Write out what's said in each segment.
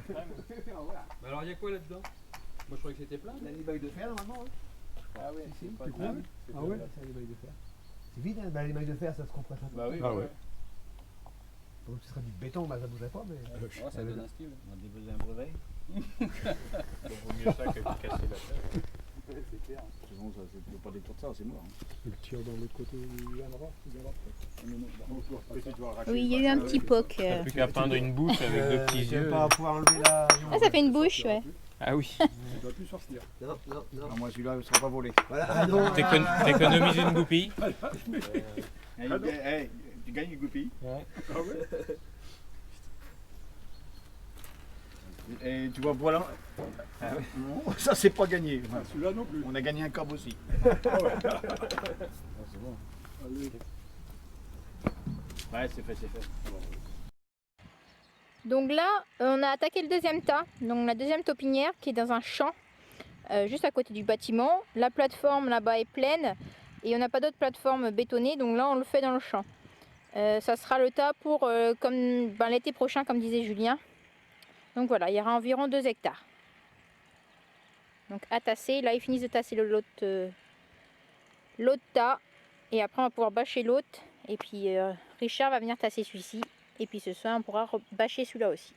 Mais alors il y a quoi là-dedans? Moi je croyais que c'était plein. Il y a des bagues de fer normalement. Hein. Ah oui, Si, c'est tu pas trouves? Ah ouais, c'est des bagues de fer. C'est vite, hein, les bagues de fer, ça se compresse un peu. Bah oui, Ah bah ouais. ouais. Donc ce serait du béton, bah, ça ne bougerait pas, mais. Ouais, ça donne un style. On a déposé un brevet. Il vaut mieux ça que de casser la tête. C'est clair. Sinon, ça, tu peux pas détourner ça, c'est mort. Tu le tires dans le côté endroit, Oui, il y a eu un petit poc. T'as plus qu'à peindre une bouche avec deux petits Tu yeux. vas pas pouvoir enlever la. Ah, ça fait une bouche, ouais. Ah oui. Tu dois plus sortir. Non, non, non. Non, moi celui-là, il ne sera pas volé. Voilà, ah non. T'économises une goupille. Tu gagnes une goupille. Ouais. Et tu vois, voilà. Non, ça, c'est pas gagné. Celui-là non plus. On a gagné un câble aussi. Ah ouais. C'est bon. Allez. Ouais, c'est fait. Donc là, on a attaqué le deuxième tas, donc la deuxième taupinière qui est dans un champ, juste à côté du bâtiment. La plateforme là-bas est pleine et on n'a pas d'autre plateforme bétonnée, donc là on le fait dans le champ. Ça sera le tas pour comme l'été prochain, comme disait Julien. Donc voilà, il y aura environ 2 hectares. Donc à tasser, là ils finissent de tasser l'autre tas et après on va pouvoir bâcher l'autre et puis Richard va venir tasser celui-ci. Et puis ce soir, on pourra bâcher celui-là aussi.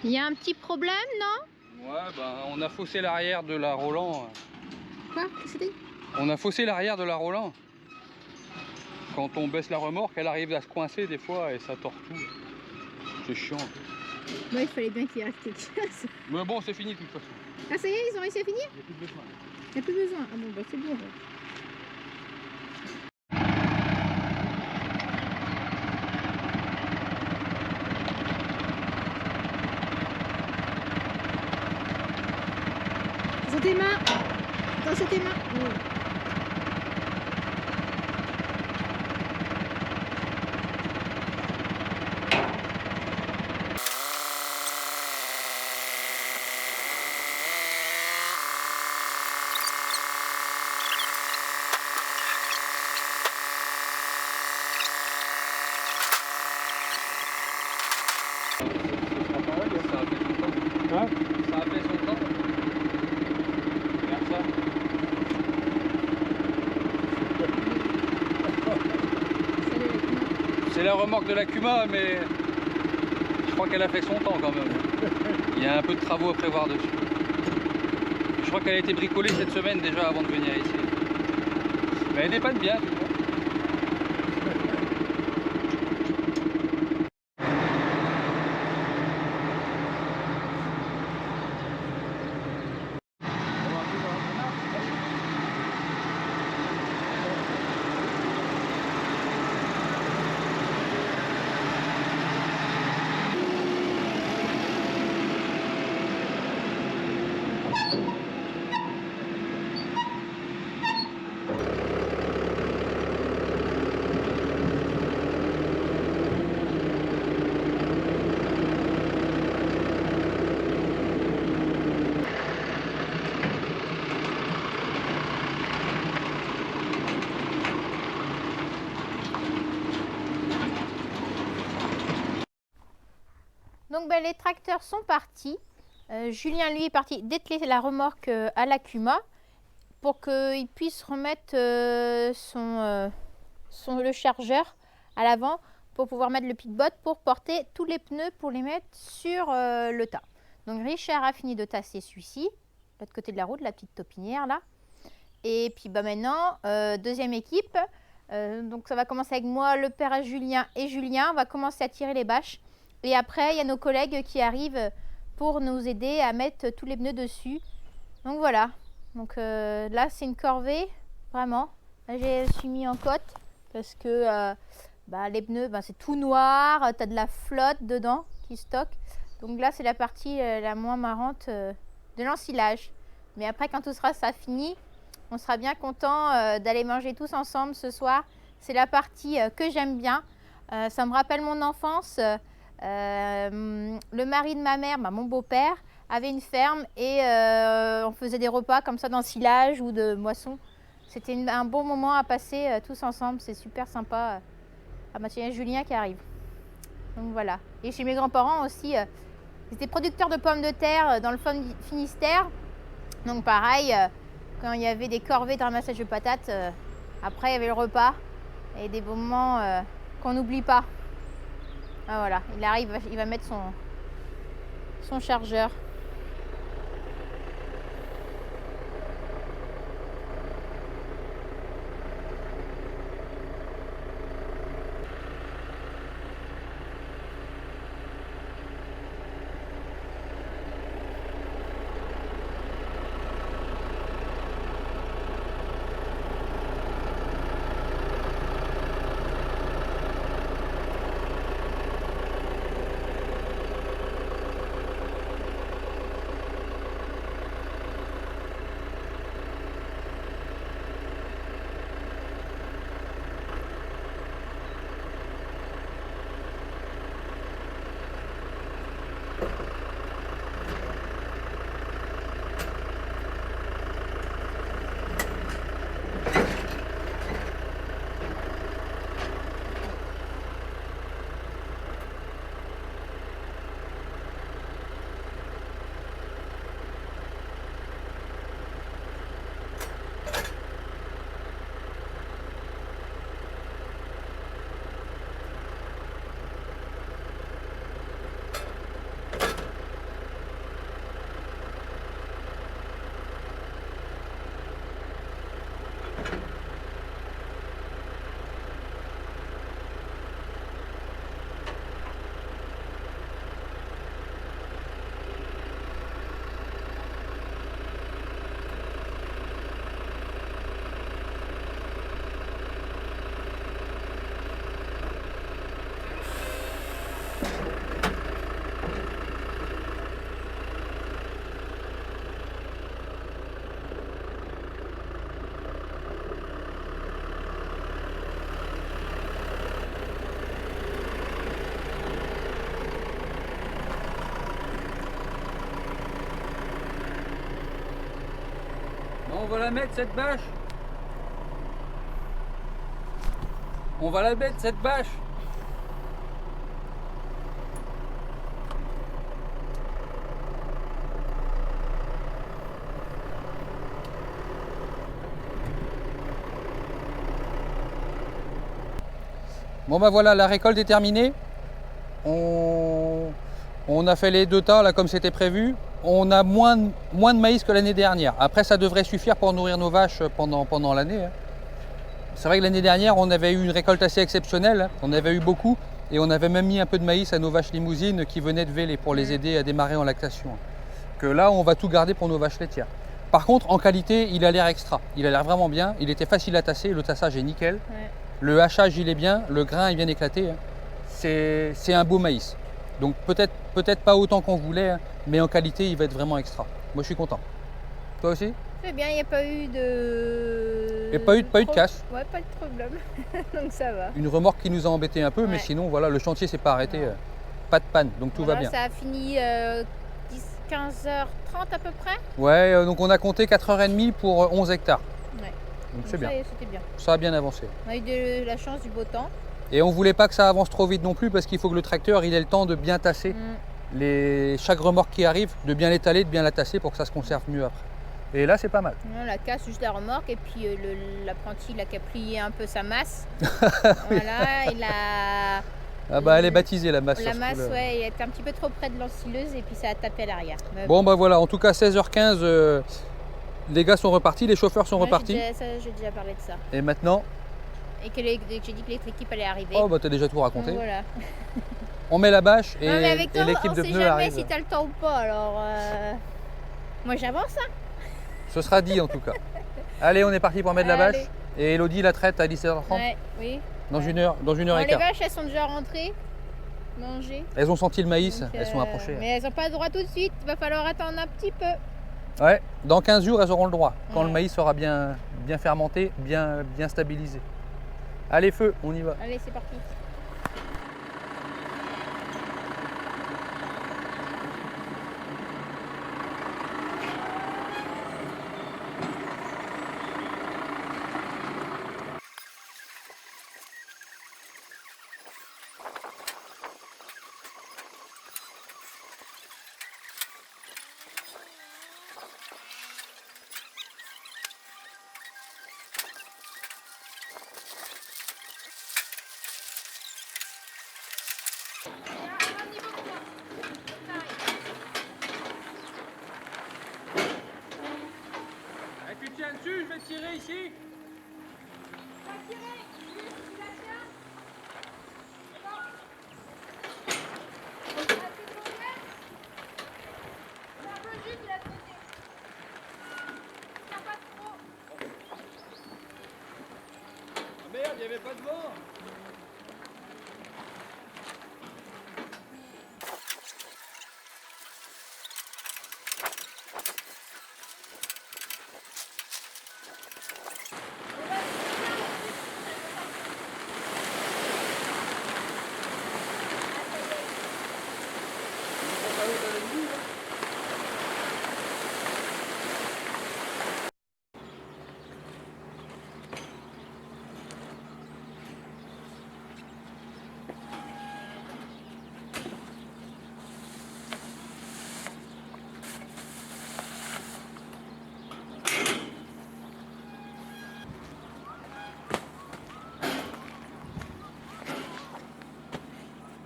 Il y a un petit problème, non? Ouais, ben on a faussé l'arrière de la Roland. Quoi? Qu'est-ce que c'était? On a faussé l'arrière de la Roland. Quand on baisse la remorque, elle arrive à se coincer des fois et ça tord tout. C'est chiant. Ouais, il fallait bien qu'il reste quelque chose. Mais bon, c'est fini de toute façon. Ah, ça y est, ils ont réussi à finir? Il n'y a plus de besoin. Il n'y a plus besoin. Ah bon, bah c'est bon. Ouais. Attention tes mains. Attention tes mains. Oh. Hein? Ça a fait son temps. Regarde ça. C'est la remorque de la Cuma, mais je crois qu'elle a fait son temps quand même. Il y a un peu de travaux à prévoir dessus. Je crois qu'elle a été bricolée cette semaine déjà avant de venir ici. Mais elle dépanne bien, tu vois. Donc ben, les tracteurs sont partis. Julien lui est parti dételer la remorque à la Cuma pour qu'il puisse remettre le chargeur à l'avant pour pouvoir mettre le pitbot pour porter tous les pneus pour les mettre sur le tas. Donc Richard a fini de tasser celui-ci, de l'autre côté de la route, la petite taupinière là. Et puis bah, maintenant, deuxième équipe. Donc ça va commencer avec moi, le père à Julien et Julien. On va commencer à tirer les bâches. Et après, il y a nos collègues qui arrivent pour nous aider à mettre tous les pneus dessus. Donc voilà. Donc là, c'est une corvée, vraiment. Là, je suis mis en côte parce que les pneus, c'est tout noir. Tu as de la flotte dedans qui stocke. Donc là, c'est la partie la moins marrante de l'ensilage. Mais après, quand tout sera fini, on sera bien content d'aller manger tous ensemble ce soir. C'est la partie que j'aime bien. Ça me rappelle mon enfance. Le mari de ma mère, mon beau-père, avait une ferme et on faisait des repas comme ça d'ensilage ou de moisson. C'était un bon moment à passer tous ensemble. C'est super sympa. Ah bah tiens, Julien qui arrive. Donc voilà. Et chez mes grands-parents aussi, ils étaient producteurs de pommes de terre dans le Finistère. Donc pareil, quand il y avait des corvées de ramassage de patates, après il y avait le repas et des moments qu'on n'oublie pas. Ah voilà, il arrive, il va mettre son chargeur. on va la mettre cette bâche. On va la mettre cette bâche. Bon bah voilà, la récolte est terminée. On a fait les 2 tas là comme c'était prévu. On a moins de maïs que l'année dernière. Après ça devrait suffire pour nourrir nos vaches pendant l'année. C'est vrai que l'année dernière on avait eu une récolte assez exceptionnelle. On avait eu beaucoup et on avait même mis un peu de maïs à nos vaches limousines qui venaient de véler pour les aider à démarrer en lactation. Que là on va tout garder pour nos vaches laitières. Par contre en qualité il a l'air extra. Il a l'air vraiment bien. Il était facile à tasser, le tassage est nickel. Ouais. Le hachage il est bien, le grain est bien éclaté. C'est un beau maïs. Donc peut-être pas autant qu'on voulait, mais en qualité il va être vraiment extra. Moi je suis content. Toi aussi? C'est bien, il n'y a pas eu de... Et pas eu de casse. Ouais, pas de problème. Donc ça va. Une remorque qui nous a embêté un peu, mais Ouais. sinon voilà, le chantier s'est pas arrêté. Non. Pas de panne, donc tout va Voilà, bien. ça a fini 15h30 à peu près. Ouais, donc on a compté 4h30 pour 11 hectares. Ouais. Donc Donc c'est bien, C'était bien. ça a bien avancé. On a eu de la chance du beau temps. Et on voulait pas que ça avance trop vite non plus parce qu'il faut que le tracteur il ait le temps de bien tasser chaque remorque qui arrive, de bien l'étaler, de bien la tasser pour que ça se conserve mieux après. Et là c'est pas mal. On la casse juste la remorque et puis l'apprenti il a qu'à plier un peu sa masse. Voilà, il a... Ah bah elle est baptisée la masse. La sur ce masse, coup-là. ouais, il était un petit peu trop près de l'ensileuse et puis ça a tapé à l'arrière. Mais Bon bah voilà, en tout cas 16h15, les gars sont repartis, les chauffeurs sont moi, repartis. j'ai déjà parlé de ça. Et maintenant, Et que j'ai dit que l'équipe allait arriver. oh bah t'as déjà tout Donc, raconté. voilà. On met la bâche et, Non, mais avec et toi, l'équipe on de sait pneus jamais arrive. si t'as le temps ou pas, alors... Moi j'avance, hein. Ce sera dit en tout cas. Allez, on est parti pour mettre la Allez. bâche. Et Elodie la traite à 17h30 Ouais, oui. dans ouais. une heure Bon, et les quart. vaches, elles sont déjà rentrées, manger. Elles ont senti le maïs, Donc, elles sont approchées. Mais elles n'ont pas le droit tout de suite, il va falloir attendre un petit peu. Ouais, dans 15 jours, elles auront le droit. Quand Ouais. le maïs sera bien fermenté, bien stabilisé. Allez, feu, on y va. Allez, c'est parti. Tu tiens dessus, je vais tirer ici. Ah merde, il n'y avait pas de vent.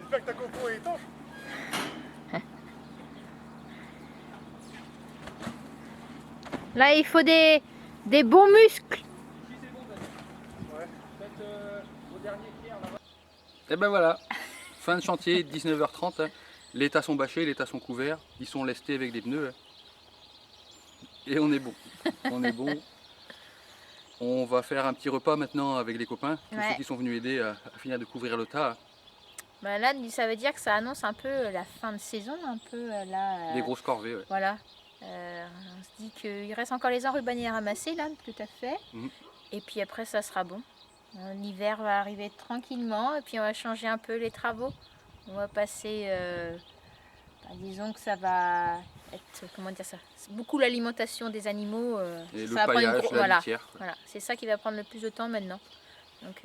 J'espère que ta coco est étanche. Là, il faut des bons muscles. Et ben voilà, fin de chantier, 19h30. Hein. Les tas sont bâchés, les tas sont couverts, ils sont lestés avec des pneus. Hein. Et on est bon. On est bon. On va faire un petit repas maintenant avec les copains, tous Ouais. ceux qui sont venus aider à finir de couvrir le tas. Bah là, ça veut dire que ça annonce un peu la fin de saison, un peu là. Les grosses corvées. Ouais. Voilà. On se dit qu'il reste encore les enrubannés à ramasser là, tout à fait. Mhm. Et puis après, ça sera bon. L'hiver va arriver tranquillement et puis on va changer un peu les travaux. On va passer, disons que ça va comment dire ça, c'est beaucoup l'alimentation des animaux. Et ça le va prendre paillage, la voilà, litière. quoi. voilà, c'est ça qui va prendre le plus de temps maintenant. Donc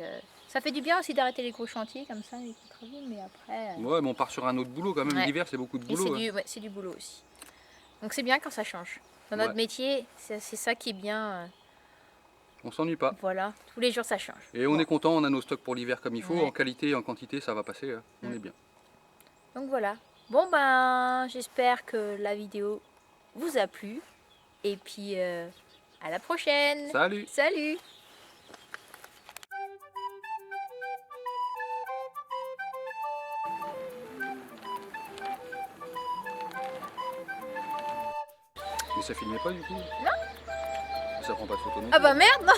ça fait du bien aussi d'arrêter les gros chantiers comme ça, les gros travaux, mais après. Ouais, mais on part sur un autre boulot quand même. Ouais. L'hiver, c'est beaucoup de Et boulot. hein. c'est du boulot aussi. Donc c'est bien quand ça change. Dans notre Ouais. métier, c'est ça qui est bien. On s'ennuie pas. Voilà, tous les jours ça change. Et on Bon. est content, on a nos stocks pour l'hiver comme il faut. Ouais. En qualité et en quantité, ça va passer. On Mm. est bien. Donc voilà. Bon ben, j'espère que la vidéo vous a plu. Et puis à la prochaine. Salut! Salut. Mais ça filmait pas du coup? Non. Ça prend pas de photo non Ah plus. bah merde non.